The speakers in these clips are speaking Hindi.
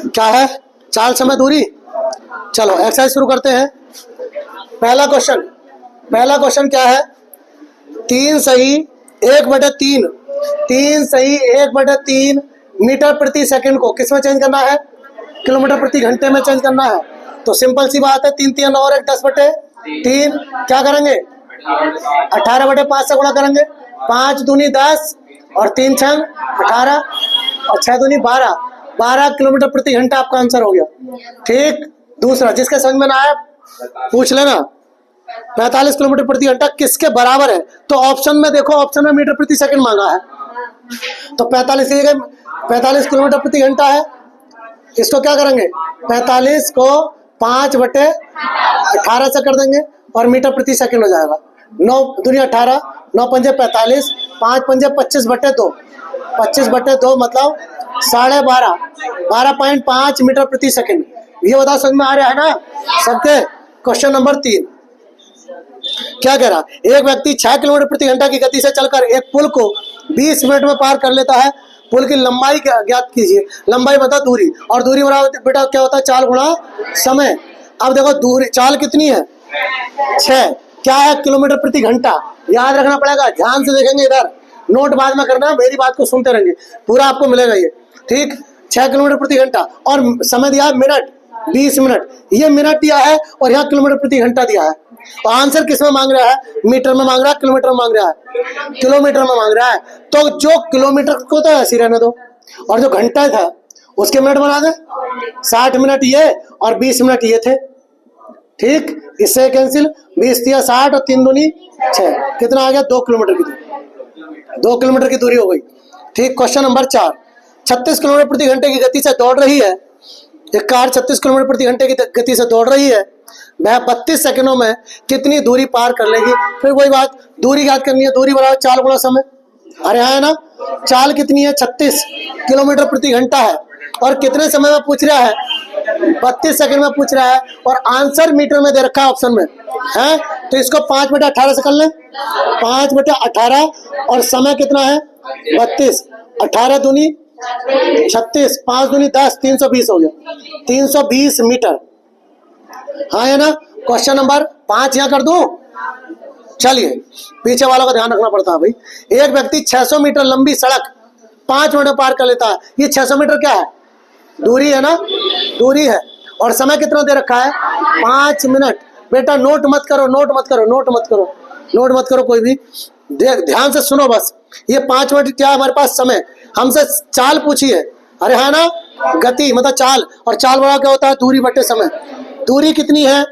क्या है? चाल, समय, दूरी। चलो एक्सरसाइज शुरू करते हैं। पहला क्वेश्चन क्या है? 3 सही 1/3 3 सही 1/3 मीटर प्रति सेकंड को किस में चेंज करना है? किलोमीटर प्रति घंटे में चेंज करना है। तो सिंपल सी बात है, 3 3 और 1 10/3 क्या करेंगे? 18/5 से गुणा करेंगे। 5 दूनी 10 और 3 छंग 18 और 6 दूनी 12 किलोमीटर प्रति घंटा आपका आंसर हो गया। ठीक। दूसरा, जिसके समझ में ना आया पूछ लेना। 45 किलोमीटर प्रति घंटा किसके बराबर है? तो ऑप्शन में देखो, ऑप्शन में मीटर प्रति सेकंड मांगा है, तो 45 किलोमीटर प्रति घंटा है। इसको क्या करेंगे? 45 को 5/18 से कर देंगे और मीटर प्रति सेकंड हो जाएगा। 9 दूनी 18, 9 पंजे 45, 5 पंजे 25/2 25/2 मतलब 12.5 12.5 मीटर प्रति सेकंड। ये बताओ समझ में आ रहा है ना सबके? क्वेश्चन नंबर 3 क्या कह रहा? एक व्यक्ति 6 किलोमीटर प्रति घंटा की गति से चलकर एक पुल को 20 मिनट में पार कर लेता है। पुल की लंबाई ज्ञात कीजिए। लंबाई बता दूरी, और दूरी बराबर बेटा क्या होता है? चाल गुणा समय। अब देखो दूरी, चाल कितनी है? 6। क्या है? किलोमीटर प्रति घंटा। याद रखना पड़ेगा, ध्यान से देखेंगे इधर, नोट बाद में करना, मेरी बात को सुनते रहेंगे, पूरा आपको मिलेगा ये। ठीक। 6 किलोमीटर प्रति घंटा और समय दिया मिनट 20 मिनट। ये मिनट दिया है और यहाँ किलोमीटर प्रति घंटा दिया है। तो आंसर किस में मांग रहा है? मीटर में मांग रहा है, किलोमीटर में मांग रहा है? किलोमीटर में मांग रहा है। तो जो किलोमीटर को तो ऐसे रहने दो, और जो घंटा था उसके मिनट बना दे। 60 मिनट ये और 20 मिनट ये थे। ठीक। इससे कैंसिल, 20 दिया 60 और 3 दूनी 6, कितना आ गया? 2 किलोमीटर की दूरी। 2 किलोमीटर की दूरी हो गई। ठीक। क्वेश्चन नंबर 4, 36 किलोमीटर प्रति घंटे की गति से दौड़ रही है एक कार। 36 किलोमीटर प्रति घंटे की गति से दौड़ रही है। वह 32 सेकंडों में कितनी दूरी पार कर लेगी? फिर वही बात, दूरी याद करनी है। दूरी बराबर चाल गुणा समय। अरे है ना, चाल कितनी है? 36 किलोमीटर प्रति घंटा है और कितने समय में पूछ रहा है? 32 सेकंड में पूछ रहा है और आंसर मीटर में दे रखा है ऑप्शन में है। तो इसको 5/18 से कर लें। 5/18 और समय कितना है? 32। 18 दूनी 36, 5 दूनी 10, 320 हो गया। 320 मीटर। हाँ है ना। क्वेश्चन नंबर 5 यहाँ कर दूं? चलिए, पीछे वालों का ध्यान रखना पड़ता है भाई। एक व्यक्ति 600 मीटर लंबी सड़क 5 मिनट में पार कर लेता है। ये 600 मीटर क्या है? दूरी है ना, दूरी है। और समय कितना दे रखा है? 5 मिनट। बेटा नोट मत करो कोई भी, ध्यान से सुनो बस। ये 5 मिनट क्या है हमारे पास? समय। हमसे चाल पूछी है। अरे है ना, गति मतलब चाल, और चाल बड़ा क्या होता है? दूरी बटे समय। दूरी कितनी है?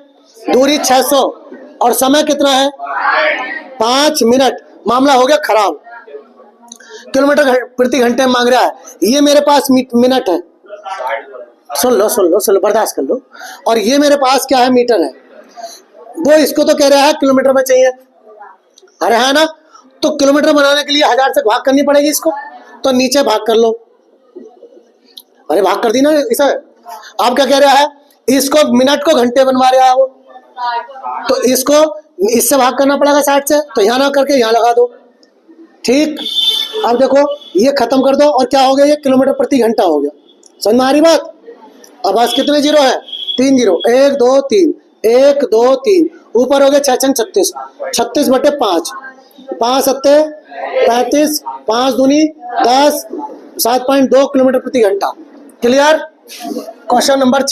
दूरी 600 और समय कितना है? 5 मिनट। मामला हो गया खराब। किलोमीटर प्रति घंटे मांग रहा है, ये मेरे पास मिनट है। सुन लो, बर्दाश्त कर लो। और ये मेरे पास क्या है? मीटर है। वो इसको तो कह रहा है किलोमीटर में चाहिए। अरे है ना, तो किलोमीटर बनाने के लिए 1000 से भाग करनी पड़ेगी इसको, तो नीचे भाग कर लो। अरे भाग कर दी ना इसे। अब क्या कह रहा है? इसको मिनट को घंटे बनवा रहा है वो, तो इसको इससे भाग करना पड़ेगा 60 से, तो यहाँ ना करके यहाँ लगा दो। ठीक। अब देखो ये खत्म कर दो और क्या हो गया? ये किलोमीटर प्रति घंटा हो गया। समझ में आ रही बात? अब बस कितने जीरो है? 3 जीरो। 1 2 3 1 2 3 ऊपर हो गए 6 6 36 36/5 5 सत्ते 35 5 दूनी 10 7.2 किलोमीटर प्रति घंटा। क्लियर? क्वेश्चन नंबर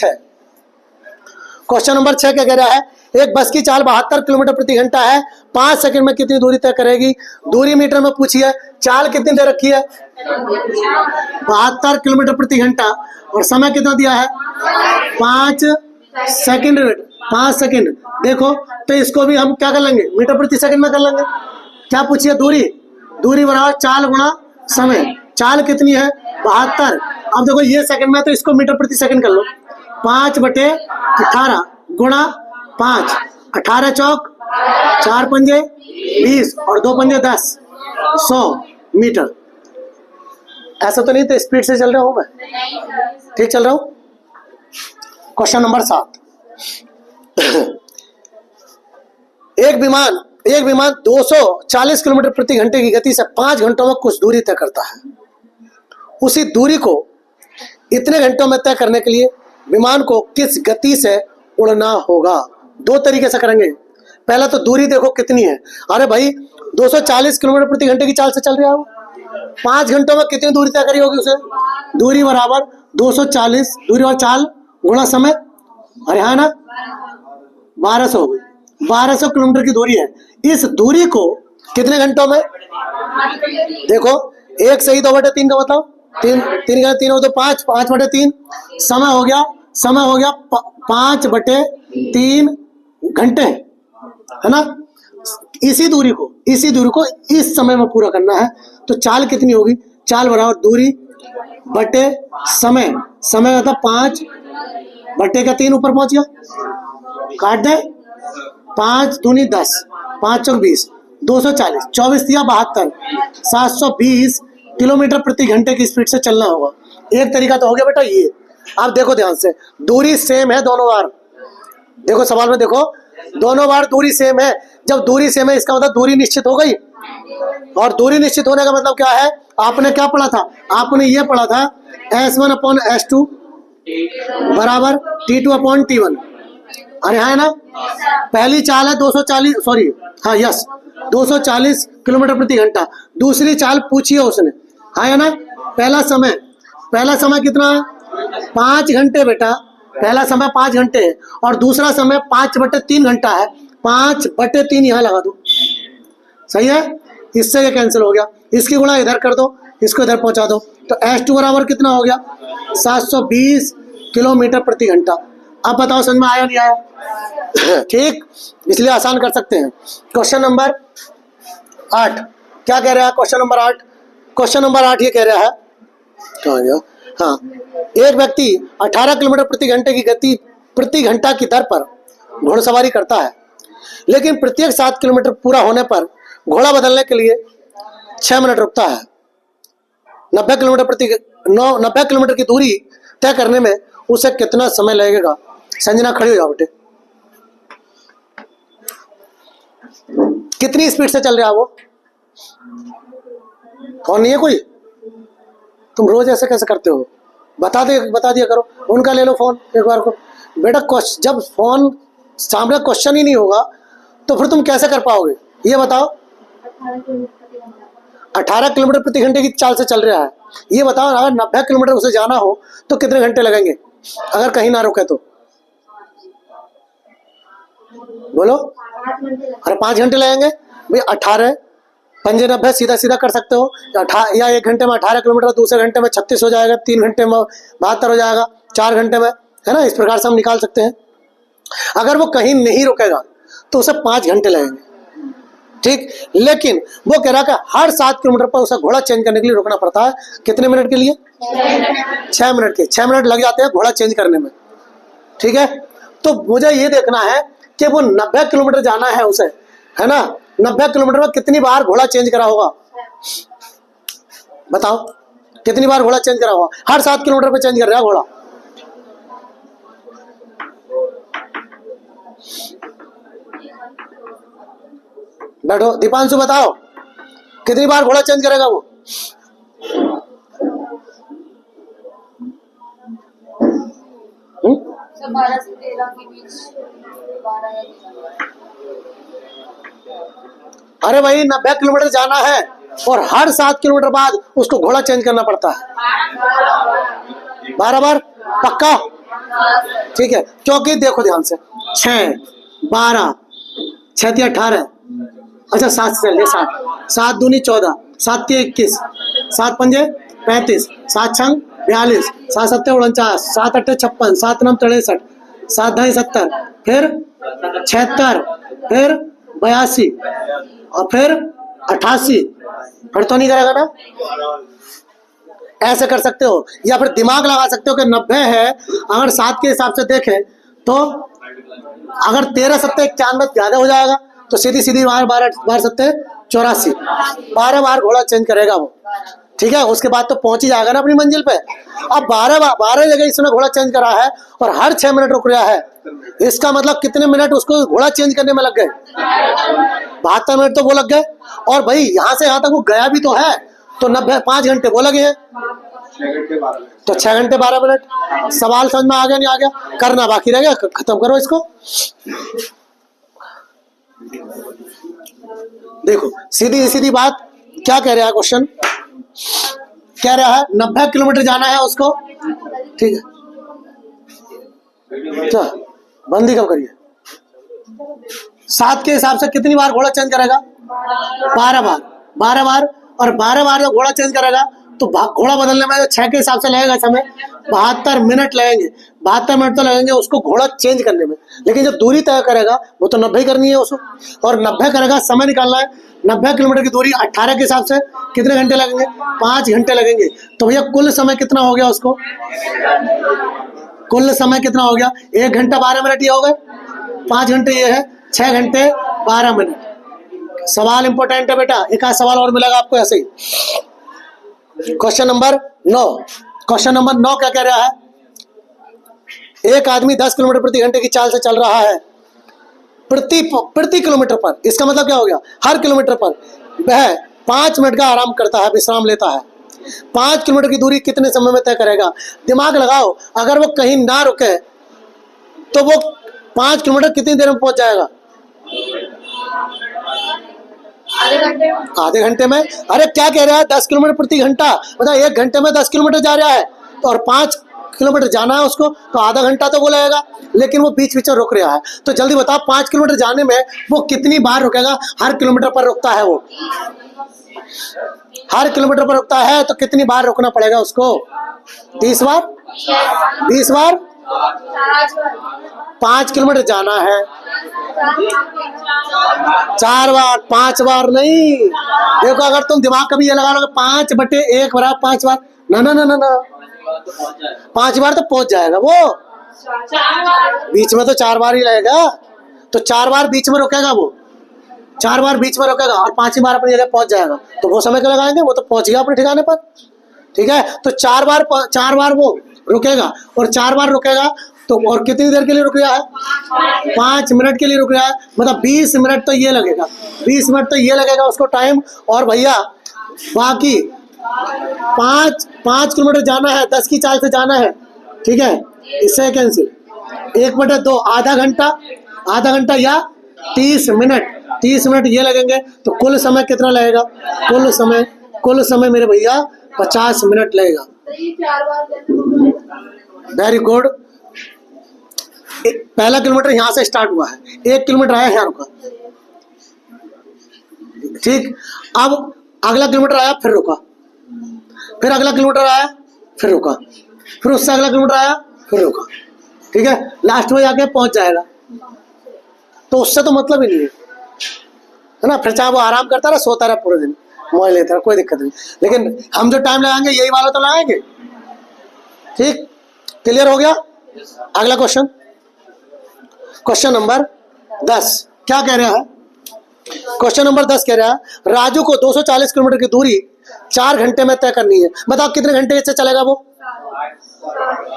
6 क्या कह रहा है? एक बस की चाल 72 किलोमीटर प्रति घंटा है। 5 सेकंड में कितनी दूरी तय करेगी? दूरी मीटर में पूछी है। चाल कितनी दे रखी है? 72 किलोमीटर प्रति घंटा और समय कितना दिया है? 5 सेकंड। 5 सेकंड। देखो तो इसको भी हम क्या कर लेंगे? मीटर प्रति सेकंड में कर लेंगे। क्या पूछी है? दूरी बराबर चाल गुणा समय। चाल कितनी है? 72। अब देखो ये सेकंड में, तो इसको मीटर प्रति सेकंड कर लो। 5/18 गुणा 5। 18 चौक 4 पंजे 20 और 2 पंजे 10, 100 मीटर। ऐसा तो नहीं तो स्पीड से चल रहा हूं मैं? ठीक चल रहा हूं। क्वेश्चन नंबर 7, एक विमान 240 किलोमीटर प्रति घंटे की गति से 5 घंटों में कुछ दूरी तय करता है। उसी दूरी को इतने घंटों में तय करने के लिए विमान को किस गति से उड़ना होगा। दो तरीके से करेंगे। पहला तो दूरी देखो कितनी है। अरे भाई 240 किलोमीटर प्रति घंटे की चाल से चल रहा हो, 5 घंटों में कितनी दूरी तय करी होगी उसे। दूरी बराबर 240 दूरी और चाल गुणा समय, अरे हाँ ना 1200 हो गई। 1200 किलोमीटर की दूरी है। इस दूरी को कितने घंटों में, देखो 1 सही 2/3 का बताओ, 3 हो तो 5, 5/3 समय हो गया 5/3 घंटे, है ना। इसी दूरी को इस समय में पूरा करना है। तो चाल कितनी होगी, चाल बराबर दूरी बटे समय मतलब 5/3 ऊपर पहुंच गया, काट दे 5 दूनी 10, 5 चौक 20, 240, 24 दिया 72, 720 किलोमीटर प्रति घंटे की स्पीड से चलना होगा। एक तरीका तो हो गया बेटा ये। अब देखो ध्यान से, दूरी सेम है दोनों बार, देखो सवाल में देखो दोनों बार दूरी सेम है। जब दूरी सेम है इसका मतलब दूरी निश्चित हो गई, और दूरी निश्चित होने का मतलब क्या है, आपने क्या पढ़ा था, आपने ये पढ़ा था S1/S2 बराबर T2/T1। अरे है ना, पहली चाल है 240 सॉरी हाँ यस 240 किलोमीटर प्रति घंटा। दूसरी चाल पूछी है उसने, है ना। पहला समय कितना, 5 घंटे बेटा, पहला समय 5 घंटे है और दूसरा समय 5/3 घंटा है। 5/3 यहाँ लगा दो, सही है। इससे ये कैंसिल हो गया, इसकी गुणा इधर कर दो, इसको इधर पहुंचा दो। तो S2 बराबर कितना हो गया, 720 किलोमीटर प्रति घंटा। अब बताओ समझ में आया नहीं आया। ठीक, इसलिए आसान कर सकते हैं। क्वेश्चन नंबर 8 क्या कह रहा है, क्वेश्चन नंबर 8 ये कह रहा है, कहाँ गया, हाँ, एक व्यक्ति 18 किलोमीटर प्रति घंटे की गति प्रति घंटा की दर पर घोड़सवारी करता है, लेकिन प्रत्येक 7 किलोमीटर पूरा होने पर घोड़ा बदलने के लिए 6 मिनट रुकता है। 90 किलोमीटर की दूरी तय करने में उसे कितना समय लगेगा। संजना खड़ी हो जाओ बेटे। कितनी स्पीड से चल रहा है वो, फोन नहीं है कोई, तुम रोज ऐसे कैसे करते हो, बता दिया करो। उनका ले लो फोन एक बार को बेटा। जब फोन सामने क्वेश्चन ही नहीं होगा तो फिर तुम कैसे कर पाओगे, ये बताओ। 18 किलोमीटर प्रति घंटे की चाल से चल रहा है, ये बताओ। अगर 90 किलोमीटर उसे जाना हो तो कितने घंटे लगेंगे, अगर कहीं ना रुके तो बोलो। अरे 5 घंटे लगेंगे भाई। 18 पंजे 90 सीधा कर सकते हो, या 1 घंटे में 18 किलोमीटर, दूसरे घंटे में 36 हो जाएगा, 3 घंटे में 72 हो जाएगा, 4 घंटे में, है ना। इस प्रकार से हम निकाल सकते हैं। अगर वो कहीं नहीं रुकेगा तो उसे 5 घंटे लगेंगे, ठीक। लेकिन वो कह रहा है कि हर 7 किलोमीटर पर उसे घोड़ा चेंज करने के लिए रुकना पड़ता है। कितने मिनट के लिए, 6 मिनट के। 6 मिनट लग जाते हैं घोड़ा चेंज करने में, ठीक है। तो मुझे ये देखना है कि वो 90 किलोमीटर जाना है उसे, है ना। 90 किलोमीटर में कितनी बार घोड़ा चेंज करा होगा, बताओ कितनी बार घोड़ा चेंज करा होगा। हर 7 किलोमीटर पे चेंज कर रहा है घोड़ा। बैठो दीपांशु, बताओ कितनी बार घोड़ा चेंज करेगा वो। तो 12 से 13 के बीच 12 या 13। अरे भाई 90 किलोमीटर जाना है और हर 7 किलोमीटर बाद उसको घोड़ा चेंज करना पड़ता है। 12 बार पक्का, ठीक है। क्योंकि देखो ध्यान से, 6 12 6 18, अच्छा 7 से चलिए 7 दूनी 14, 7 21, 7 पंजे 35, 7 छंग 42, 7 सत्ते 49, 7 अट्ठे 56, 7 9 63, 7 ढाई 70, फिर 76, फिर 82 और फिर 88। फिर तो नहीं करेगा ना। ऐसे कर सकते हो, या फिर दिमाग लगा सकते हो कि 90 है। अगर 7 के हिसाब से देखें तो अगर 13 सत्ते 91 ज्यादा हो जाएगा, तो सीधी 12 सत्ते 84, 12 बार घोड़ा चेंज करेगा वो, ठीक है। उसके बाद तो पहुंच ही जाएगा ना अपनी मंजिल पे। अब 12 जगह इसने घोड़ा चेंज करा है और हर 6 मिनट रुक रहा है। इसका मतलब कितने मिनट उसको घोड़ा चेंज करने में लग गए, 72 मिनट तो वो लग गए। और भाई यहाँ से यहाँ तक वो गया भी तो है, तो 90 5 घंटे वो लगे हैं। तो 6 घंटे 12 मिनट। सवाल समझ में आ गया नहीं आ गया? करना बाकी रह गया, खत्म करो इसको। देखो सीधी सीधी बात, क्या कह रहा है क्वेश्चन? कह रहा है 90 किलोमीटर जाना है उसको, ठीक है। क्या बंदी कब करिए? 7 के हिसाब से कितनी बार घोड़ा चेंज करेगा? 12 बार। 12 बार, और 12 बार जब घोड़ा चेंज करेगा तो घोड़ा बदलने में 6 के हिसाब से लगेगा समय, 72 मिनट लगेंगे। 72 मिनट तो लगेंगे उसको घोड़ा चेंज करने में, लेकिन जब दूरी तय करेगा वो तो 90 करनी है उसको, और 90 करेगा, समय निकालना है। 90 किलोमीटर की दूरी 18 के हिसाब से कितने घंटे लगेंगे? 5 घंटे लगेंगे। तो भैया कुल समय कितना हो गया उसको? कुल समय कितना हो गया? 1 घंटा 12 मिनट ये हो गए, 5 घंटे ये है, 6 घंटे 12 मिनट। सवाल इंपॉर्टेंट है बेटा, एक आध सवाल और मिलेगा आपको ऐसे ही। Question number 9। क्वेश्चन नंबर 9 क्या कह रहा है? एक आदमी 10 किलोमीटर प्रति घंटे की चाल से चल रहा है प्रति किलोमीटर पर। इसका मतलब क्या हो गया? हर किलोमीटर पर वह 5 मिनट का आराम करता है, विश्राम लेता है। 5 किलोमीटर की दूरी कितने समय में तय करेगा? दिमाग लगाओ, अगर वो कहीं ना रुके तो वो 5 किलोमीटर कितनी देर में पहुंच जाएगा? आधे घंटे में। अरे क्या कह रहा है? 10 किलोमीटर प्रति घंटा, मतलब 1 घंटे में 10 किलोमीटर जा रहा है, और 5 किलोमीटर जाना है उसको, तो आधा घंटा तो वो लगेगा, लेकिन वो बीच बीच में रुक रहा है। तो जल्दी बताओ 5 किलोमीटर जाने में वो कितनी बार रुकेगा? हर किलोमीटर पर रुकता है वो, हर किलोमीटर पर रुकता है, तो कितनी बार रुकना पड़ेगा उसको? 30 बार? 20 बार? 5 किलोमीटर जाना है, 4 बार, 5 बार नहीं। देखो अगर तुम दिमाग कभी ये लगा लोगे 5/1 बराबर 5 बार, ना ना ना ना ना, 5 बार तो पहुंच जाएगा वो, बीच में तो 4 बार ही रहेगा, तो 4 बार बीच में रुकेगा वो, 4 बार बीच में रुकेगा, और 5वीं बार अपनी जगह पहुंच जाएगा। तो वो समय क्यों लगाएंगे? वो तो पहुंच गया अपने ठिकाने पर, ठीक है। तो 4 बार वो रुकेगा, और 4 बार रुकेगा तो, और कितनी देर के लिए रुक रहा है? 5 मिनट के लिए रुक रहा है, मतलब 20 मिनट तो ये लगेगा, 20 मिनट तो ये लगेगा उसको टाइम। और भैया बाकी 5 किलोमीटर जाना है, 10 की चाल से जाना है, ठीक है। इससे कैंसिल, 1/2 आधा घंटा या 30 मिनट, 30 मिनट ये लगेंगे, तो कुल समय कितना लगेगा? कुल समय मेरे भैया 50 मिनट लगेगा। Very good. पहला किलोमीटर यहाँ से स्टार्ट हुआ है, 1 किलोमीटर आया, यहाँ रुका, ठीक। अब अगला किलोमीटर आया, फिर रुका, फिर अगला किलोमीटर आया, फिर रुका, फिर उससे अगला किलोमीटर आया, फिर रुका, ठीक है। लास्ट में जाके पहुंच जाएगा, तो उससे तो मतलब ही नहीं है ना। फिर चाहे वो आराम करता रहा, सोता रहा पूरे दिन, मौज लेता रहा, कोई दिक्कत नहीं। लेकिन हम जो टाइम लगाएंगे यही वाला तो लगाएंगे, ठीक। क्लियर हो गया? अगला क्वेश्चन, क्वेश्चन नंबर 10 क्या कह रहा है? क्वेश्चन नंबर 10 कह रहा है राजू को 240 किलोमीटर की दूरी 4 घंटे में तय करनी है। बताओ कितने घंटे से चलेगा वो?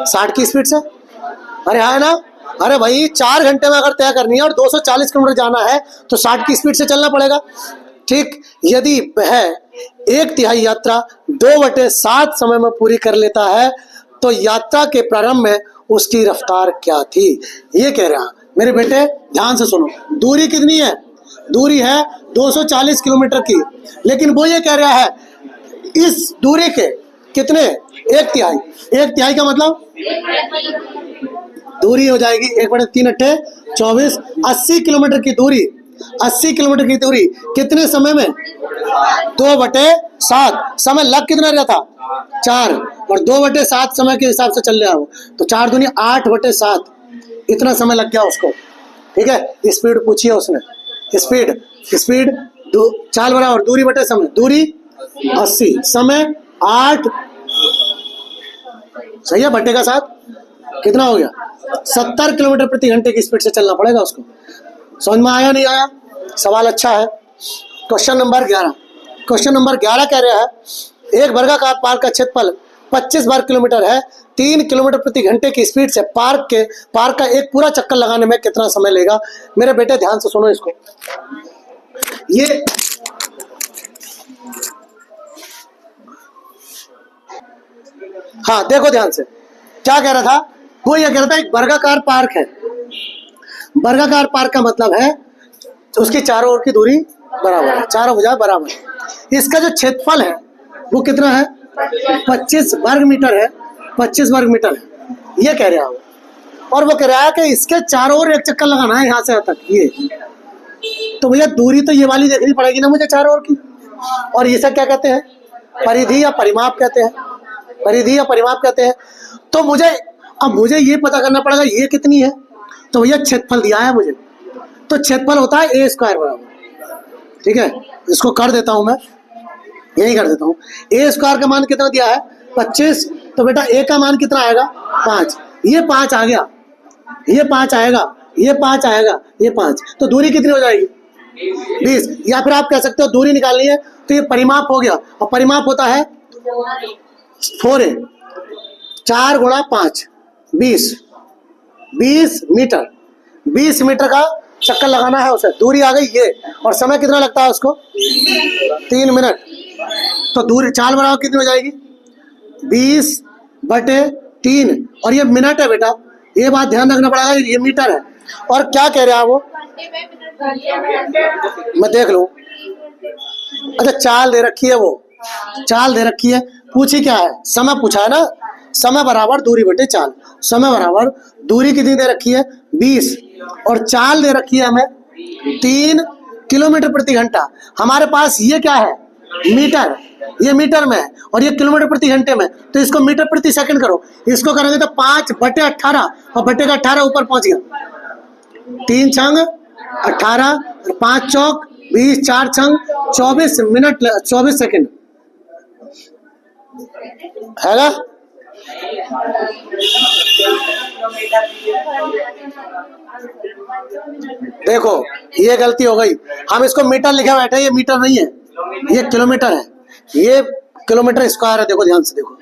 60 की स्पीड से। अरे है ना, अरे भाई 4 घंटे में अगर तय करनी है और 240 किलोमीटर जाना है तो 60 की स्पीड से चलना पड़ेगा, ठीक। यदि वह 1/3 यात्रा 2/7 समय में पूरी कर लेता है तो यात्रा के प्रारंभ में उसकी रफ्तार क्या थी? ये कह रहा मेरे बेटे, ध्यान से सुनो। दूरी कितनी है? दूरी है 240 किलोमीटर की, लेकिन वो ये कह रहा है इस दूरी के कितने? 1/3। 1/3 का मतलब दूरी हो जाएगी 1/3 = 24, 80 किलोमीटर की दूरी। 80 किलोमीटर की दूरी कितने समय में? 2/7। समय लग कितना रहा था? 4, और 2/7 समय के हिसाब से चल रहा हो, तो 4 दूनी 8/7, इतना समय लग गया उसको, ठीक है। स्पीड पूछिए उसने, स्पीड चाल बराबर दूरी बटे समय, दूरी 80, समय 8, सही है, बटे का 7 कितना हो गया? 70 किलोमीटर प्रति घंटे की स्पीड से चलना पड़ेगा उसको। समझ में आया नहीं आया? सवाल अच्छा है। Question number 11। क्वेश्चन नंबर 11 कह रहा है एक वर्गाकार पार्क का क्षेत्रफल 25 वर्ग किलोमीटर है। 3 किलोमीटर प्रति घंटे की स्पीड से पार्क का एक पूरा चक्कर लगाने में कितना समय लेगा? मेरे बेटे ध्यान से सुनो इसको। ये हाँ देखो ध्यान से, क्या कह रहा था वो, ये कह रहा था एक वर्गाकार पार्क है। वर्गाकार पार्क का मतलब है उसकी चारों ओर की दूरी बराबर है, चारों भुजाएं बराबर है। इसका जो क्षेत्रफल है वो कितना है, 25 वर्ग मीटर है, 25 वर्ग मीटर है, ये कह रहा है। और वो कह रहा है कि इसके चारों ओर एक चक्कर लगाना है यहाँ से यहाँ तक, ये तो भैया दूरी तो ये वाली देखनी पड़ेगी ना मुझे चारों ओर की। और ये सब क्या कहते हैं, परिधि या परिमाप कहते हैं, परिधि या परिमाप कहते हैं। तो मुझे अब मुझे ये पता करना पड़ेगा ये कितनी है, तो भैया क्षेत्रफल दिया है मुझे, तो क्षेत्रफल होता है ए स्क्वायर बराबर, ठीक है। इसको कर देता हूं मैं, यही कर देता हूं। ए स्क्वायर का मान कितना दिया है 25, तो बेटा ए का मान कितना आएगा 5, ये 5 आ गया, ये 5 आएगा, ये 5 आएगा, ये 5, तो दूरी कितनी हो जाएगी 20। या फिर आप कह सकते हो दूरी निकालनी है तो ये परिमाप हो गया, और परिमाप होता है 4a, 4 गुणा 5 20 मीटर, 20 मीटर का चक्कर लगाना है उसे, दूरी आ गई ये। और समय कितना लगता है उसको 3 मिनट, तो दूरी चाल बराबर कितनी हो जाएगी 20/3, और ये मिनट है बेटा, ये बात ध्यान रखना पड़ेगा, ये मीटर है। और क्या कह रहा है वो, मैं देख लूं, अच्छा चाल दे रखी है, वो चाल दे रखी है, पूछी क्या है, समय पूछा है ना, समय बराबर दूरी बटे चाल, समय बराबर दूरी कितनी दे रखी है 20, और चाल दे रखी है हमें 3 किलोमीटर प्रति घंटा। हमारे पास ये क्या है मीटर, ये मीटर में है और ये किलोमीटर प्रति घंटे में, तो इसको मीटर प्रति सेकंड करो, इसको करेंगे तो 5/18, और बटे का 18 ऊपर पहुंच गया, 3 छंग 18 और 5 चौक 20, 4 छंग 24 मिनट 24 सेकंड है ना। देखो ये गलती हो गई, हम इसको मीटर लिखे बैठे, ये मीटर नहीं है, ये किलोमीटर है, ये किलोमीटर स्क्वायर है। देखो ध्यान से देखो,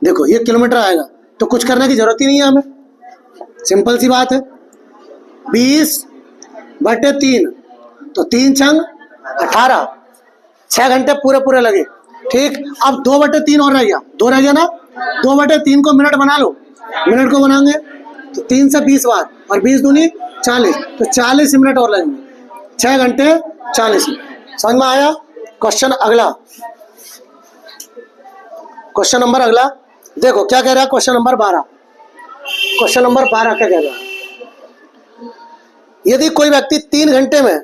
देखो ये किलोमीटर आएगा, तो कुछ करने की जरूरत ही नहीं है हमें, सिंपल सी बात है। 20/3, तो 3 छंग 18, 6 घंटे पूरे पूरे लगे, ठीक। अब 2/3 और रह गया, 2 रह गया ना, 2/3 को मिनट बना लो, मिनट को बनाएंगे तो 3 से 20 बार, और 20 दूनी 40, तो 40 मिनट और लगेंगे, 6 घंटे 40 मिनट। समझ में आया। क्वेश्चन अगला, क्वेश्चन नंबर अगला देखो क्या कह रहा है, क्वेश्चन नंबर 12। क्वेश्चन नंबर 12 क्या कह रहा है, यदि कोई व्यक्ति 3 घंटे में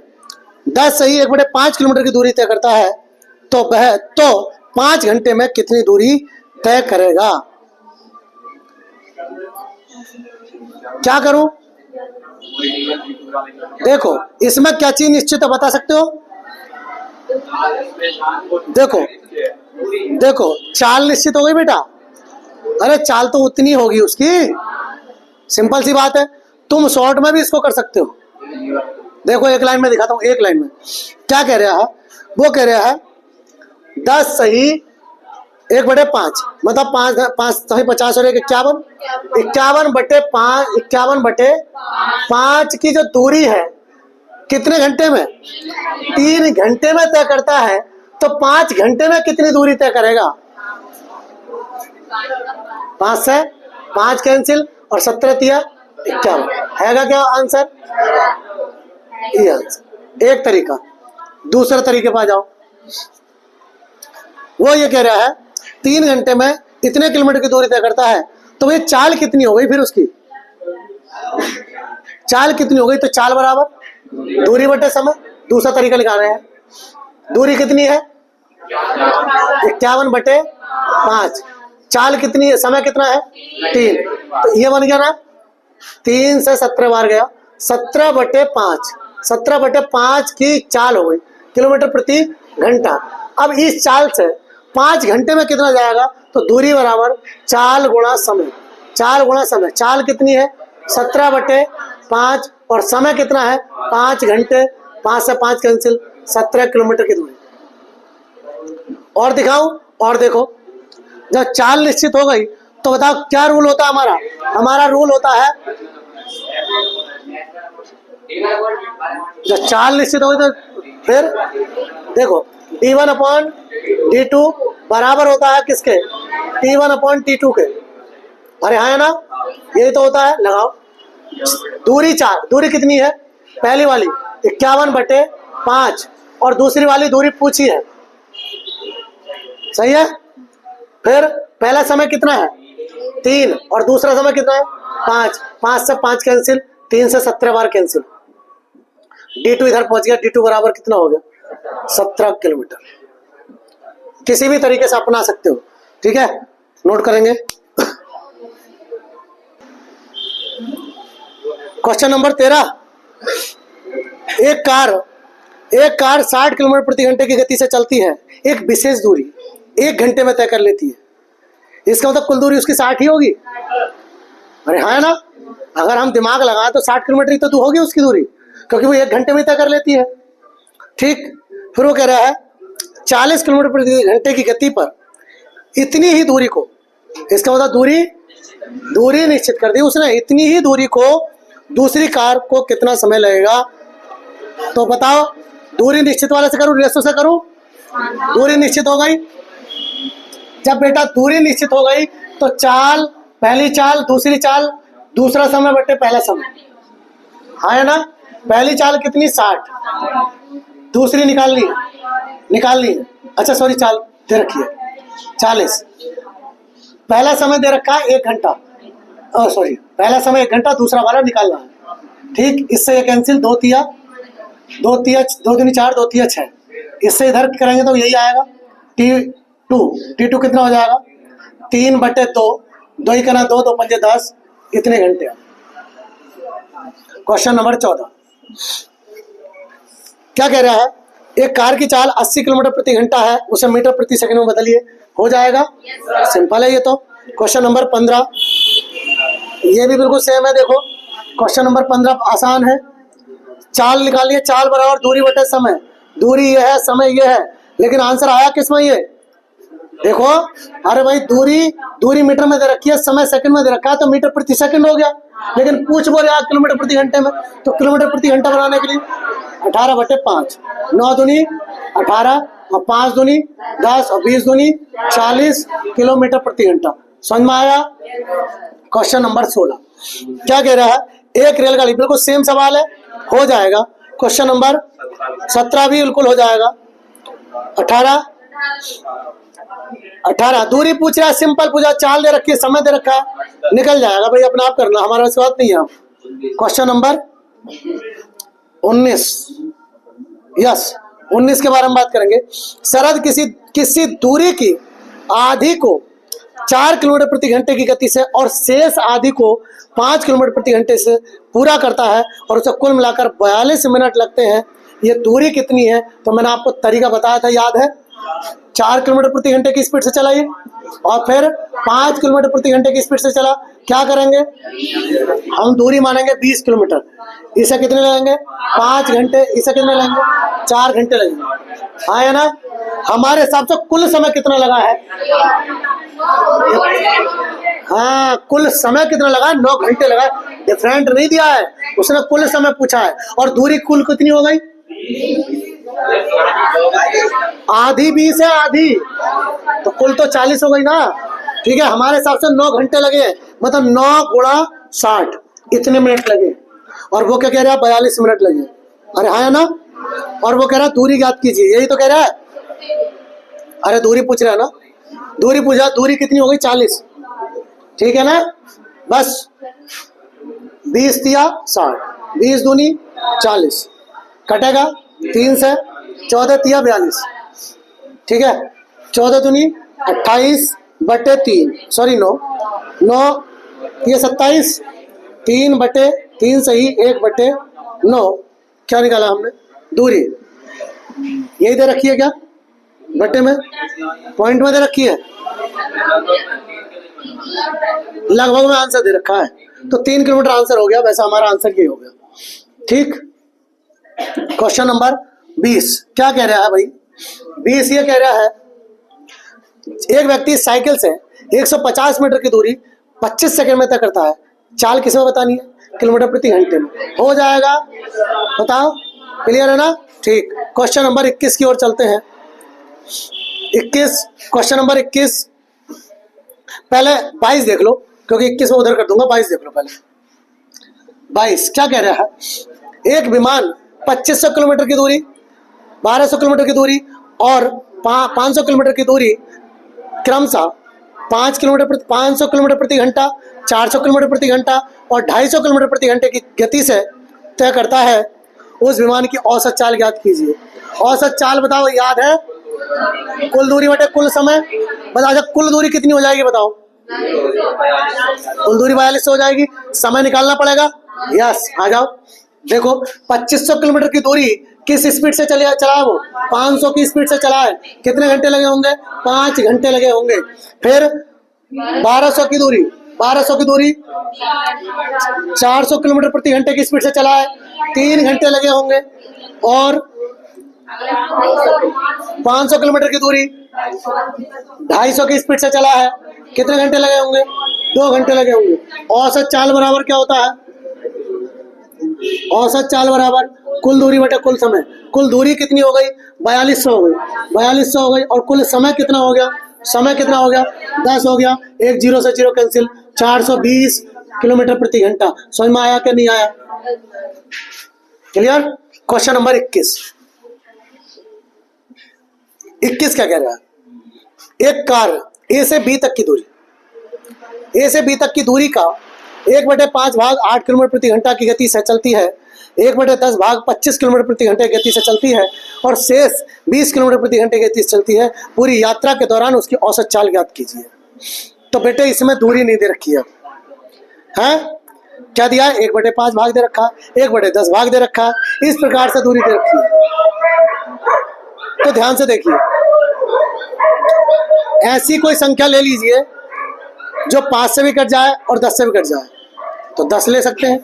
10 सही 1/5 किलोमीटर की दूरी तय करता है, तो वह 5 घंटे में कितनी दूरी तय करेगा। क्या करूं, देखो इसमें क्या चीज निश्चित है बता सकते हो, देखो देखो चाल निश्चित हो गई बेटा, अरे चाल तो उतनी होगी उसकी, सिंपल सी बात है। तुम शॉर्ट में भी इसको कर सकते हो, देखो एक लाइन में दिखाता हूं, एक लाइन में क्या कह रहा है, वो कह रहा है 10 सही 1/5, मतलब 5 सही 50 और 1 51, 51/5 की जो दूरी है कितने घंटे में 3 घंटे में तय करता है, तो 5 घंटे में कितनी दूरी तय करेगा। 5 से 5 कैंसिल, और 17 तिया 51 हैगा क्या आंसर, ये आंसर। एक तरीका, दूसरा तरीके पर आ जाओ, वो ये कह रहा है 3 घंटे में इतने किलोमीटर की दूरी तय करता है, तो ये चाल कितनी हो गई, फिर उसकी चाल कितनी हो गई, तो चाल बराबर दूरी बटे समय। दूसरा तरीका निकाल रहे हैं, दूरी कितनी है 51/5, चाल कितनी है, समय कितना है 3, तो ये बन गया ना, 3 से 17 बार गया, 17/5, 17/5 की चाल हो गई किलोमीटर प्रति घंटा। अब इस चाल से 5 घंटे में कितना जाएगा, तो दूरी बराबर चाल गुणा समय, चाल गुणा समय। चाल कितनी है 17/5, और समय कितना है 5 घंटे, 5 से 5 कैंसिल, 17 किलोमीटर की दूरी। और दिखाऊं, और देखो जब चाल निश्चित हो गई तो बताओ क्या रूल होता है हमारा, हमारा रूल होता है जब चाल निश्चित हो गई तो फिर देखो T1 अपॉन T2 बराबर होता है किसके, T1 अपॉन T2 के। अरे हाँ है ना, यही तो होता है। लगाओ दूरी 4, दूरी कितनी है, पहली वाली 51/5 और दूसरी वाली दूरी पूछी है, सही है। फिर पहला समय कितना है 3 और दूसरा समय कितना है 5, 5 से 5 कैंसिल, 3 से 17 बार कैंसिल। D2 इधर पहुंच गया, D2 बराबर कितना हो गया 17 किलोमीटर। किसी भी तरीके से अपना सकते हो, ठीक है, नोट करेंगे। क्वेश्चन नंबर 13, एक कार 60 किलोमीटर प्रति घंटे की गति से चलती है, एक विशेष दूरी 1 घंटे में तय कर लेती है। इसका मतलब कुल दूरी उसकी 60 ही होगी। अरे हाँ है ना, अगर हम दिमाग लगाएं तो 60 किलोमीटर ही तो होगी उसकी दूरी, क्योंकि वो 1 घंटे में तय कर लेती है। ठीक, फिर वो कह रहा है 40 किलोमीटर प्रति घंटे की गति पर इतनी ही दूरी को, इसका मतलब दूरी निश्चित कर दी उसने, इतनी ही दूरी को दूसरी कार को कितना समय लगेगा। तो बताओ, दूरी निश्चित वाले से करूं रेशो से करूं, दूरी निश्चित हो गई। जब बेटा दूरी निश्चित हो गई तो चाल, पहली चाल दूसरी चाल, दूसरा समय बटे पहला समय, हाँ है ना। पहली चाल कितनी 60, दूसरी निकाल ली। अच्छा सॉरी, चाल दे रखी है 40, पहला समय दे रखा है 1 घंटा, सॉरी पहला समय 1 घंटा, दूसरा वाला निकालना है। ठीक, इससे ये कैंसिल, 2 तिया 2 दूनी 4, 2 तिया 6, इससे इधर करेंगे तो यही आएगा T2 कितना हो जाएगा 3/2, 2 ही करना 2, 2 पंजे 10, इतने घंटे। क्वेश्चन नंबर 14 क्या कह रहा है, एक कार की चाल 80 किलोमीटर प्रति घंटा है, उसे मीटर प्रति सेकंड में बदलिए, हो जाएगा। सिंपल है ये तो। क्वेश्चन नंबर 15, ये भी बिल्कुल सेम है। देखो क्वेश्चन नंबर 15 आसान है। चाल निकालिए, चाल बराबर दूरी बटे समय, दूरी ये है समय ये है, लेकिन आंसर आया किसमें ये देखो। अरे भाई दूरी मीटर में दे रखी है, समय सेकंड में दे रखा है, तो मीटर प्रति सेकंड हो गया, लेकिन पूछ बोल रहा किलोमीटर प्रति घंटे में, तो किलोमीटर प्रति घंटा बनाने के लिए 18/5, 9 दूनी 18 और 5 दूनी 10 और 20 दूनी 40 किलोमीटर प्रति घंटा। समझ में आया। क्वेश्चन नंबर 16 क्या कह रहा है, एक रेलगाड़ी, बिल्कुल सेम सवाल है, हो जाएगा। क्वेश्चन नंबर 17 भी बिल्कुल हो जाएगा। 18 दूरी पूछ रहा है, सिंपल पूछा, चाल दे रखी है, समय दे रखा है, निकल जाएगा भाई, अपना आप करना, हमारा बात नहीं है। क्वेश्चन नंबर 19, यस 19 के बारे में बात करेंगे। शरद किसी दूरी की आधी को 4 किलोमीटर प्रति घंटे की गति से और शेष आधी को 5 किलोमीटर प्रति घंटे से पूरा करता है और उसे कुल मिलाकर 42 मिनट लगते हैं। ये दूरी कितनी है, तो मैंने आपको तरीका बताया था, याद है। 4 किलोमीटर प्रति घंटे की स्पीड से चलाइए और फिर 5 किलोमीटर प्रति घंटे की स्पीड से चला, क्या करेंगे हम, दूरी मानेंगे 20 किलोमीटर, इसे कितने लगेंगे 5 घंटे, इसे कितने लगेंगे 4 घंटे लगेंगे, हाँ है ना। हमारे हिसाब से कुल समय कितना लगा है, हाँ कुल समय कितना लगा है, 9 घंटे लगा है, डिफरेंट नहीं दिया है, उसने कुल समय पूछा है। और दूरी कुल कितनी हो गई, आधी 20 है, आधी तो कुल तो 40 हो गई ना। ठीक है, हमारे हिसाब से 9 घंटे लगे, मतलब 9 गुणा 60 इतने मिनट लगे। और वो क्या कह रहा है 42 मिनट लगे, अरे हाँ है ना। और वो कह रहा है दूरी ज्ञात कीजिए, यही तो कह रहा है। अरे दूरी पूछ रहा है ना, दूरी पूछा, दूरी कितनी हो गई 40, ठीक है ना। बस 20 तिया 60, 20 दूनी 40, कटेगा 3 से, 14 तिया 42, ठीक है। 14 दूनी 28/3, सॉरी 9 ये 27, 3/3 सही, 1/9, क्या निकाला हमने दूरी, यही दे रखी है क्या, बट्टे में पॉइंट में दे रखी है, लगभग में आंसर दे रखा है, तो 3 किलोमीटर आंसर हो गया। वैसा हमारा आंसर ये हो गया, ठीक। क्वेश्चन नंबर 20 क्या कह रहा है भाई, 20 ये कह रहा है एक व्यक्ति साइकिल से 150 मीटर की दूरी 25 सेकंड में तय करता है, चाल किसे में बतानी है, किलोमीटर प्रति घंटे में, हो जाएगा। बताओ क्लियर है ना? ठीक, क्वेश्चन नंबर 21 की ओर चलते हैं। 21, क्वेश्चन नंबर 21, पहले 22 देख लो, क्योंकि 21 में उधर कर दूंगा, 22 देख लो पहले। 22 क्या कह रहा है? एक विमान 2500 किलोमीटर की दूरी, 1200 किलोमीटर की दूरी और 500 किलोमीटर की दूरी क्रमशः 500 किलोमीटर प्रति घंटा, 400 किलोमीटर प्रति घंटा और 250 किलोमीटर प्रति घंटे की गति से तय करता है। उस विमान की औसत चाल ज्ञात कीजिए। औसत चाल बताओ, याद है? कुल दूरी बटे कुल समय। बताओ अच्छा, कुल दूरी कितनी हो जाएगी बताओ? कुल दूरी 4200 हो जाएगी। समय निकालना पड़ेगा। यस, आ जाओ। देखो 2500 किलोमीटर की दूरी किस स्पीड से चला है? वो 500 की स्पीड से चला है। कितने घंटे लगे होंगे? 5 घंटे लगे होंगे। फिर 1200 की दूरी 400 किलोमीटर प्रति घंटे की स्पीड से चला है, 3 घंटे लगे होंगे। और 500 किलोमीटर की दूरी 250 की स्पीड से चला है, कितने घंटे लगे होंगे? 2 घंटे लगे होंगे। औसत चाल बराबर क्या होता है? औसत चाल बराबर कुल दूरी बटे कुल समय। कुल दूरी कितनी हो गई? 4200 हो गई। 4200 हो गई। और कुल समय कितना हो गया? समय कितना हो गया? 10 हो गया। एक 0 से 0 कैंसिल। 420 किलोमीटर प्रति घंटा। समझ में आया कि नहीं आया? क्लियर? क्वेश्चन नंबर 21 क्या कह रहा है? एक कार ए से बी तक की दूरी का 1/5 भाग 8 किलोमीटर प्रति घंटा की गति से चलती है, 1/10 भाग 25 किलोमीटर प्रति घंटे की गति से चलती है और शेष 20 किलोमीटर प्रति घंटे की गति से चलती है। पूरी यात्रा के दौरान उसकी औसत चाल ज्ञात कीजिए। तो बेटे इसमें दूरी नहीं दे रखी है, क्या दिया है? 1/5 भाग दे रखा, 1/10 भाग दे रखा, इस प्रकार से दूरी दे रखी है। तो ध्यान से देखिए, ऐसी कोई संख्या ले लीजिए जो 5 से भी कट जाए और 10 से भी कट जाए। तो 10 ले सकते हैं,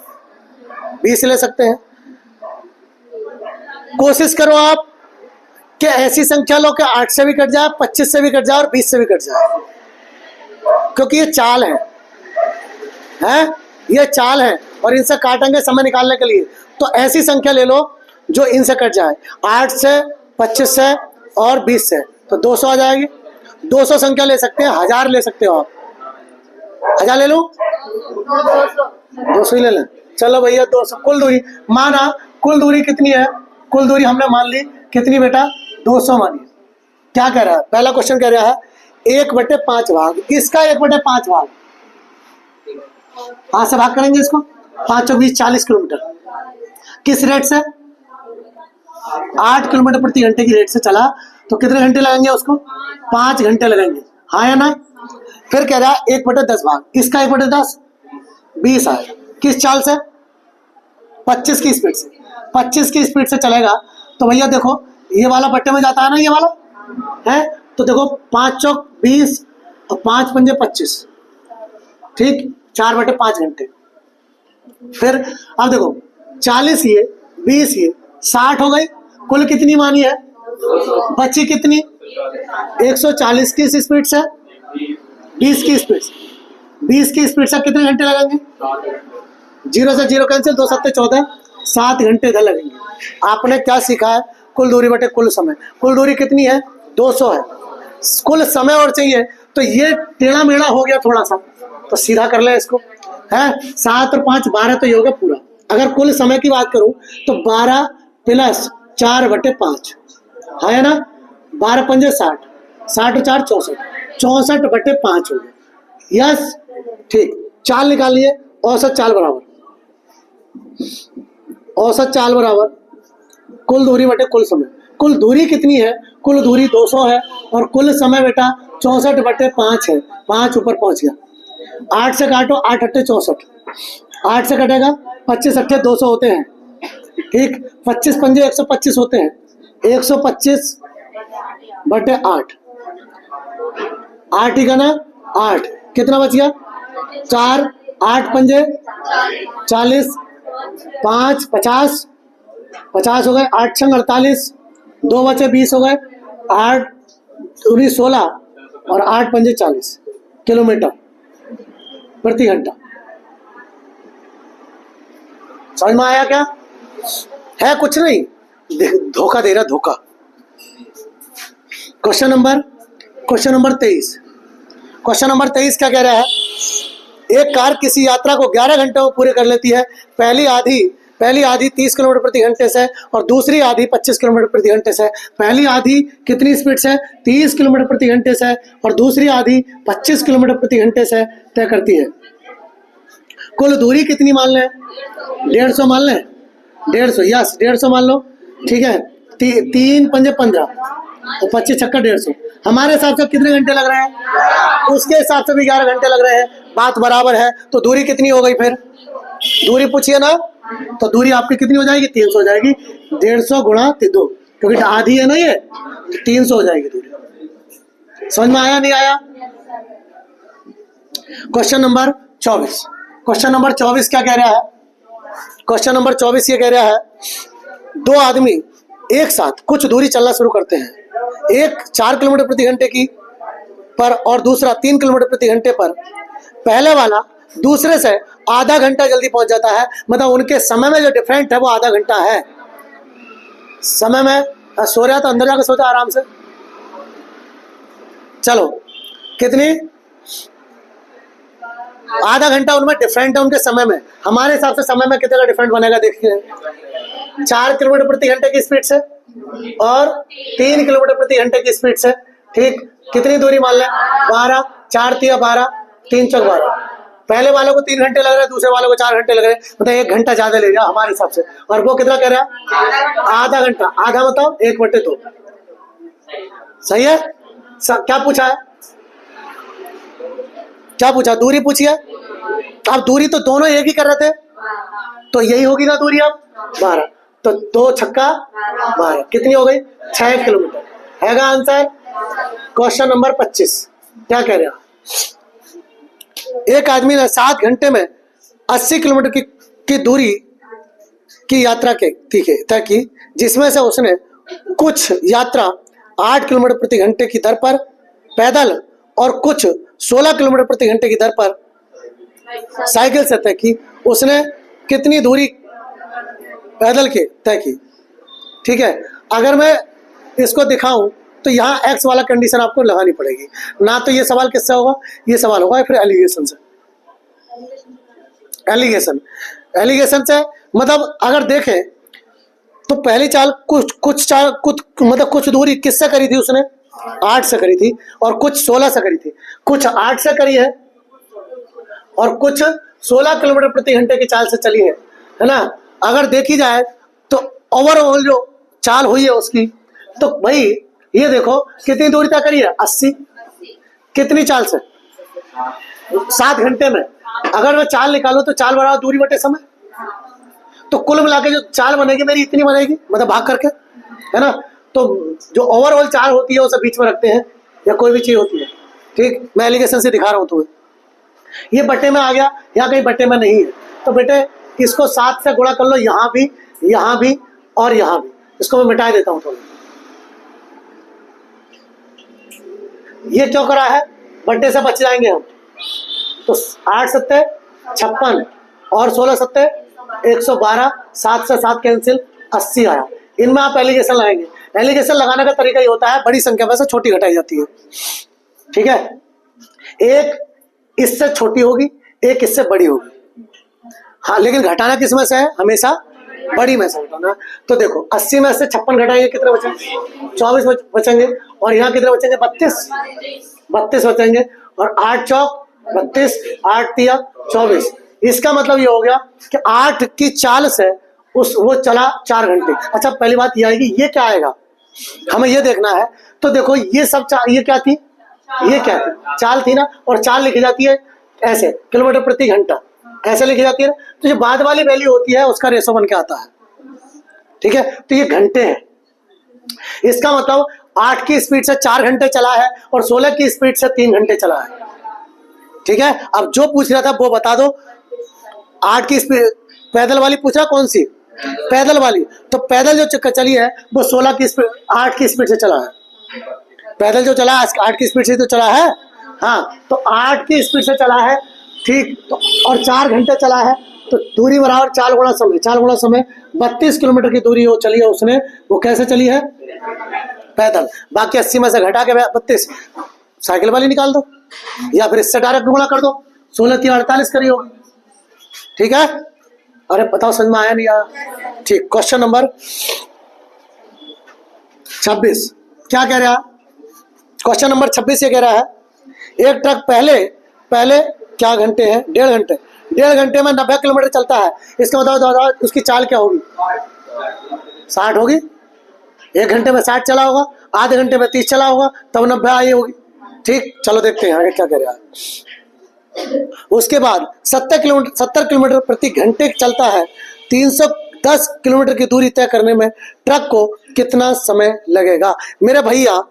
20 ले सकते हैं। कोशिश करो आप कि ऐसी संख्या लो कि 8 से भी कट जाए, 25 से भी कट जाए और 20 से भी कट जाए, क्योंकि ये चाल है, ये चाल है और इनसे काटेंगे समय निकालने के लिए। तो ऐसी संख्या ले लो जो इनसे कट जाए, 8 से, 25 से और 20 से, तो 200 आ जाएगी। 200 संख्या ले सकते हैं, 1000 ले सकते हो आप। 1000 ले लो, 200 ही ले लें। चलो भैया 200। कुल दूरी माना, कुल दूरी कितनी है? कुल दूरी हमने मान ली कितनी बेटा? 200 मानिए। क्या कह रहा है? पहला क्वेश्चन कह रहा है 1/5 भाग, इसका 1/5 भाग, हाथ से भाग करेंगे इसको। 5 और 20 40 किलोमीटर। किस रेट से? 8 किलोमीटर प्रति घंटे की रेट से चला, तो कितने घंटे लगेंगे उसको? 5 घंटे लगेंगे, हाँ या ना? फिर कह रहा है 1/10 भाग, इसका 1/10 20 आए। किस चाल से? 25 की स्पीड से। 25 की स्पीड से चलेगा तो भैया देखो ये वाला बट्टे में जाता है ना, ये वाला है, तो देखो 5 चौक 20 और 5 पंजे 25, ठीक, 4/5 घंटे। फिर अब देखो 40 ये 20 ये 60 हो गई। कुल कितनी मानी है? बची कितनी? 140 की स्पीड से, 20 की स्पीड से। 20 की स्पीड से कितने घंटे लगेंगे? 0 से 0 कैंसिल, 2 7 14, 7 घंटे इधर लगेंगे। आपने क्या सीखा है? कुल दूरी बटे कुल समय। कुल दूरी कितनी है? 200 है। कुल समय और चाहिए, तो ये टेढ़ा मेढ़ा हो गया थोड़ा सा, तो सीधा कर ले इसको, है 7 और 5 12, तो ये हो गया पूरा। अगर कुल समय की बात करूं तो 12 + 4/5, है ना? 12 पंजे 60, 60 और 4 64, 64/5 हो गया। यस, ठीक। चाल निकालिए। औसत चाल बराबर कुल दूरी बटे कुल समय। कुल दूरी कितनी है? कुल दूरी 200 है और कुल समय बेटा 64/5 है। 5 ऊपर पहुंच गया। 8 से काटो, 8 8 64, 8 से कटेगा 25 8 200 होते हैं, ठीक। 25 पंजे 125 होते हैं। 125/8, 8 ही का ना 8, कितना बच गया? 4, 8 पंजे 40, 5 50, 50 हो गए। 8 छंग 48, 2 बचे 20 हो गए। 8 दूनी 16 और 8 पंजे 40 किलोमीटर प्रति घंटा। समझ में आया क्या? है कुछ नहीं, धोखा दे रहा, धोखा। Question number 23। क्वेश्चन नंबर 23 क्या कह रहा है? एक कार किसी यात्रा को 11 घंटों में पूरे कर लेती है। पहली आधी 30 किलोमीटर प्रति घंटे से और दूसरी आधी 25 किलोमीटर प्रति घंटे से। पहली आधी कितनी स्पीड से? 30 किलोमीटर प्रति घंटे से और दूसरी आधी 25 किलोमीटर प्रति घंटे से तय करती है। कुल दूरी कितनी मान लें? 150 मान लें। 150, यस 150 मान लो, ठीक है। 3 पंजे 15 तो 25 छक्का 150। हमारे हिसाब से कितने घंटे लग रहे हैं? उसके हिसाब से भी 11 घंटे लग रहे हैं। बात बराबर है। तो दूरी कितनी हो गई? फिर दूरी पूछिए ना, तो दूरी आपकी कितनी हो जाएगी? 300 हो जाएगी। 150 गुणा 2, क्योंकि आधी है ना ये, 300 हो जाएगी दूरी। समझ में आया नहीं आया? Question number 24। क्वेश्चन नंबर 24 क्या कह रहा है? क्वेश्चन नंबर 24 ये कह रहा है, दो आदमी एक साथ कुछ दूरी चलना शुरू करते हैं। एक 4 किलोमीटर प्रति घंटे की पर और दूसरा 3 किलोमीटर प्रति घंटे पर। पहले वाला दूसरे से आधा घंटा जल्दी पहुंच जाता है। मतलब उनके समय में जो डिफरेंट है वो आधा घंटा है। समय में सो रहा तो अंदर जाकर सोचा आराम से। चलो कितनी? आधा घंटा उनमें डिफरेंट है उनके समय में। हमारे हिसाब से समय में कितने का डिफरेंट बनेगा? देखिए 4 किलोमीटर प्रति घंटे की स्पीड से और 3 किलोमीटर प्रति घंटे की स्पीड से। ठीक, कितनी दूरी मान लें? 12, 4 तिया 12, 3 चौक 12। पहले वालों को 3 घंटे लग रहे हैं, दूसरे वालों को 4 घंटे लग रहे हैं। मतलब 1 घंटा ज्यादा ले गया हमारे हिसाब से। और वो कितना कह रहा है? आधा घंटा। आधा मतलब 1/2। सही है? क्या पूछा है? क्या पूछा? दूरी पूछी है। अब दूरी तो दोनों एक ही कर रहे थे, तो यही होगी ना दूरी। अब 12 तो 2 छक्का 12 कितनी हो गई? 6 किलोमीटर हैगा आंसर। क्वेश्चन नंबर 25 क्या कह रहे हैं? एक आदमी ने 7 घंटे में 80 किलोमीटर की दूरी की यात्रा तय की, जिसमें से उसने कुछ यात्रा 8 किलोमीटर प्रति घंटे की दर पर पैदल और कुछ 16 किलोमीटर प्रति घंटे की दर पर साइकिल से तय की। उसने कितनी दूरी पैदल के तय की? ठीक है, अगर मैं इसको दिखाऊं तो यहाँ एक्स वाला कंडीशन आपको लगानी पड़ेगी ना। तो ये सवाल किससे होगा? ये सवाल होगा फिर एलिगेशन से। एलिगेशन से मतलब अगर देखें तो पहली चाल कुछ दूरी किससे करी थी? उसने 8 से करी थी और कुछ 16 से करी थी। कुछ 8 से करी है और कुछ 16 किलोमीटर प्रति घंटे की चाल से चली है ना। अगर देखी जाए तो ओवरऑल जो चाल हुई है उसकी, तो भाई ये देखो कितनी दूरी तय करी है? 80। कितनी चाल से? 7 घंटे में। अगर मैं चाल निकालूं तो चाल बराबर दूरी बटे समय, तो कुल मिला के जो चाल बनेगी मेरी इतनी बनेगी, मतलब भाग करके, है ना। तो जो ओवरऑल चाल होती है उसे बीच में रखते हैं या कोई भी चीज होती है। ठीक, मैं एलिगेशन से दिखा रहा हूं तुम्हें। ये बटे में आ गया, यहाँ कहीं बटे में नहीं है। तो बेटे इसको 7 से गुणा कर लो, यहाँ भी और यहाँ भी। इसको मैं मिटा देता हूँ थोड़ा। ये क्यों करा है? बटे से बच जाएंगे हम। तो 8 सत्ते 56 और 16 सत्ते 112, 7 से 7 कैंसिल, 80 आया। इनमें आप एलिगेशन लगाएंगे। एलिगेशन लगाने का तरीका ये होता है, बड़ी संख्या में से छोटी घटाई जाती है। ठीक है, एक इससे छोटी होगी, एक इससे बड़ी होगी। हाँ, लेकिन घटाना किस में से है? हमेशा बड़ी में से घटाना। तो देखो 80 में से 56 घटाएंगे, कितने बचेंगे? 24 बचेंगे। और यहाँ कितने बचेंगे? 32 बचेंगे। और 8 चौक 32, 8 तिया 24। इसका मतलब ये हो गया कि 8 की चाल से वो चला 4 घंटे। अच्छा, पहली बात ये आएगी, ये क्या आएगा हमें ये देखना है। तो देखो ये सब ये क्या थी? ये क्या थी? चाल थी ना। और चाल लिखी जाती है ऐसे, किलोमीटर प्रति घंटा ऐसे लिखी जाती है ना। तो जो बाद वाली वैल्यू होती है उसका रेशो बन के आता है। ठीक है, तो ये घंटे हैं। इसका मतलब 8 की स्पीड से 4 घंटे चला है और 16 की स्पीड से 3 घंटे चला है। ठीक है, अब जो पूछ रहा था वो बता दो। 8 की स्पीड पैदल वाली पूछ रहा, कौन सी? पैदल वाली। तो पैदल जो चली है वो 16 की स्पीड 8 की स्पीड से चला है। पैदल जो चला 8 की स्पीड से तो चला है। हाँ, तो 8 की स्पीड से चला है। ठीक, तो और 4 घंटे चला है। तो दूरी बराबर 4 गुणा समय, 4 गुणा समय 32 किलोमीटर की दूरी वो चली है उसने, वो कैसे चली है? पैदल। बाकी 80 में से घटा के 32 साइकिल वाली निकाल दो, या फिर इससे डायरेक्ट गुणा कर दो, 16 × 48 करी होगी। ठीक है, अरे बताओ समझ में आया नहीं आया? ठीक, क्वेश्चन नंबर 26 क्या कह रहा है? क्वेश्चन नंबर 26 ये कह रहा है एक ट्रक पहले क्या घंटे हैं? 1.5 घंटे, 1.5 घंटे में 90 किलोमीटर चलता है। इसका बताओ उसकी चाल क्या होगी? 60 होगी। 1 घंटे में 60 चला होगा, आधे घंटे में 30 चला होगा, तब 90 आई होगी। ठीक, चलो देखते हैं आगे क्या कह रहा है। उसके बाद 70 किलोमीटर प्रति घंटे चलता है। 310 किलोमीटर की दूरी तय करने में ट्रक को कितना समय लगेगा? मेरे भैया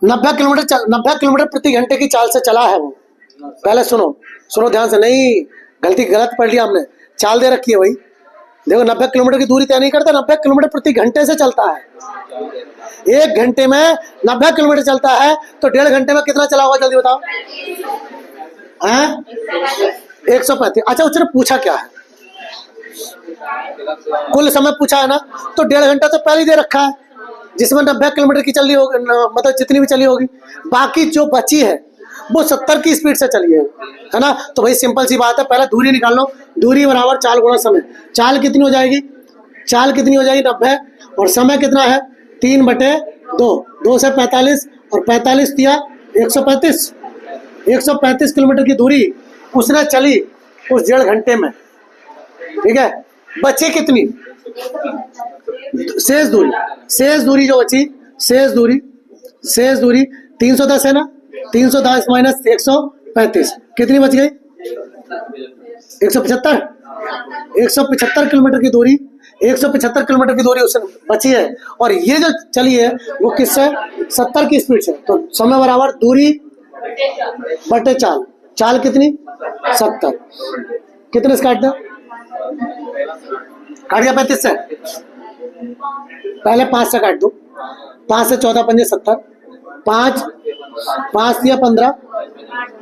90 किलोमीटर प्रति घंटे की चाल से चला है वो। पहले सुनो ध्यान से, नहीं गलत पढ़ लिया हमने, चाल दे रखी है भाई। देखो 90 किलोमीटर की दूरी तय नहीं करता, 90 किलोमीटर प्रति घंटे से चलता है। 1 घंटे में 90 किलोमीटर चलता है तो 1.5 घंटे में कितना चला होगा? जल्दी बताओ। हैं? 135। अच्छा, उसने पूछा क्या है? कुल समय पूछा है ना, तो 1.5 घंटा तो पहले ही दे रखा है, जिसमें 90 किलोमीटर की चली होगी, मतलब जितनी भी चली होगी। बाकी जो बची है वो 70 की स्पीड से चली है ना। तो भाई सिंपल सी बात है, पहले दूरी निकाल लो। दूरी बराबर 4 गुणा समय। चाल कितनी हो जाएगी? 90, और समय कितना है? 3/2। 2 से 45 और 45 दिया 135। 135 किलोमीटर की दूरी उसने चली उस 1.5 घंटे में। ठीक है, बची कितनी? शेष दूरी जो बची, शेष दूरी 310 है ना। 310 माइनस 135 कितनी बच गई? 175। 175 किलोमीटर की दूरी, 175 किलोमीटर की दूरी उससे बची है, और ये जो चली है वो किससे? 70 की स्पीड से। तो समय बराबर दूरी बटे चाल। चाल कितनी? 70। कितने से काट दो? काट गया 35 से। पहले 5 से काट दो। 5 से 14 पंजे 70, 5 दिया 15,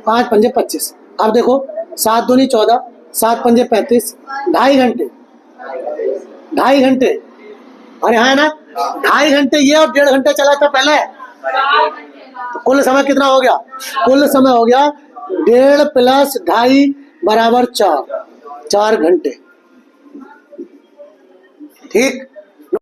5 पंजे 25। अब देखो 7 दूनी 14, 7 पंजे 35, 2.5 घंटे। 2.5 घंटे, अरे हाँ ना, 2.5 घंटे ये और 1.5 घंटे चला था पहले। तो कुल समय कितना हो गया? कुल समय हो गया 1.5 + 2.5 बराबर 4 घंटे। ठीक,